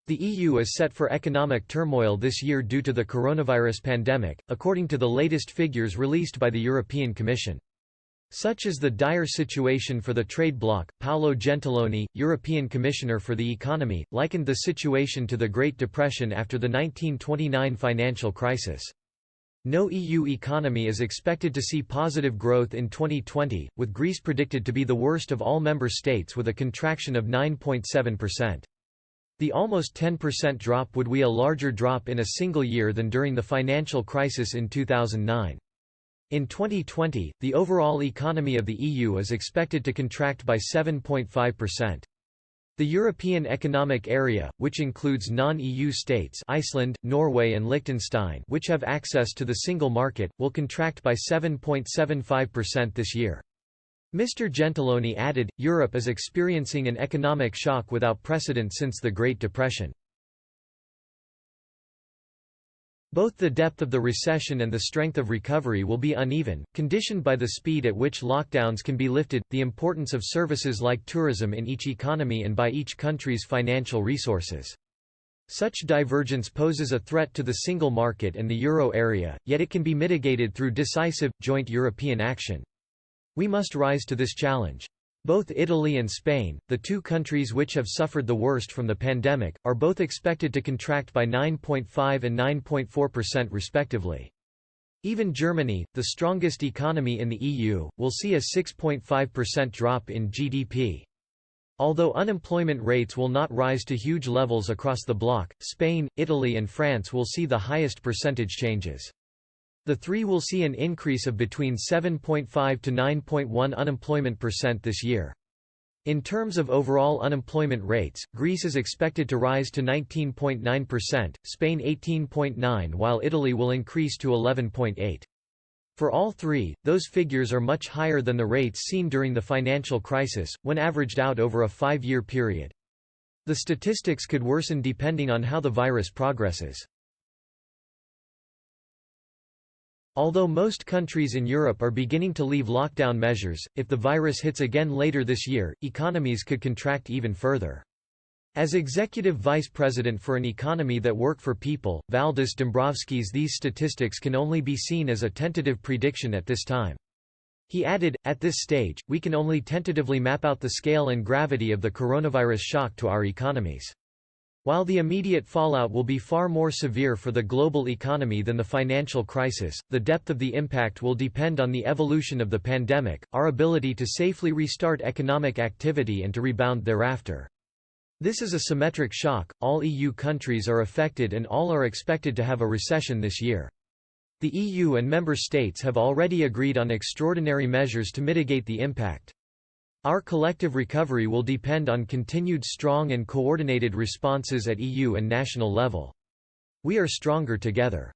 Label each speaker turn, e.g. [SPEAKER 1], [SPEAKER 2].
[SPEAKER 1] The EU is set for economic turmoil this year due to the coronavirus pandemic, according to the latest figures released by the European Commission. Such is the dire situation for the trade bloc. Paolo Gentiloni, European Commissioner for the Economy, likened the situation to the Great Depression after the 1929 financial crisis. No EU economy is expected to see positive growth in 2020, with Greece predicted to be the worst of all member states with a contraction of 9.7%. The almost 10% drop would be a larger drop in a single year than during the financial crisis in 2009. In 2020, the overall economy of the EU is expected to contract by 7.5%. The European Economic Area, which includes non-EU states Iceland, Norway and Liechtenstein which have access to the single market, will contract by 7.75% this year. Mr. Gentiloni added, Europe is experiencing an economic shock without precedent since the Great Depression. Both the depth of the recession and the strength of recovery will be uneven, conditioned by the speed at which lockdowns can be lifted, the importance of services like tourism in each economy and by each country's financial resources. Such divergence poses a threat to the single market and the euro area, yet it can be mitigated through decisive, joint European action. We must rise to this challenge. Both Italy and Spain, the two countries which have suffered the worst from the pandemic, are both expected to contract by 9.5% and 9.4% respectively. Even Germany, the strongest economy in the EU, will see a 6.5% drop in GDP. Although unemployment rates will not rise to huge levels across the bloc, Spain, Italy and France will see the highest percentage changes. The three will see an increase of between 7.5 to 9.1 unemployment percent this year. In terms of overall unemployment rates, Greece is expected to rise to 19.9%, Spain 18.9%, while Italy will increase to 11.8%. For all three, those figures are much higher than the rates seen during the financial crisis, when averaged out over a 5-year period. The statistics could worsen depending on how the virus progresses. Although most countries in Europe are beginning to leave lockdown measures, if the virus hits again later this year, economies could contract even further. As Executive Vice President for an Economy that Work for People, Valdis Dombrovskis, these statistics can only be seen as a tentative prediction at this time. He added, at this stage, we can only tentatively map out the scale and gravity of the coronavirus shock to our economies. While the immediate fallout will be far more severe for the global economy than the financial crisis, the depth of the impact will depend on the evolution of the pandemic, our ability to safely restart economic activity and to rebound thereafter. This is a symmetric shock, all EU countries are affected and all are expected to have a recession this year. The EU and member states have already agreed on extraordinary measures to mitigate the impact. Our collective recovery will depend on continued strong and coordinated responses at EU and national level. We are stronger together.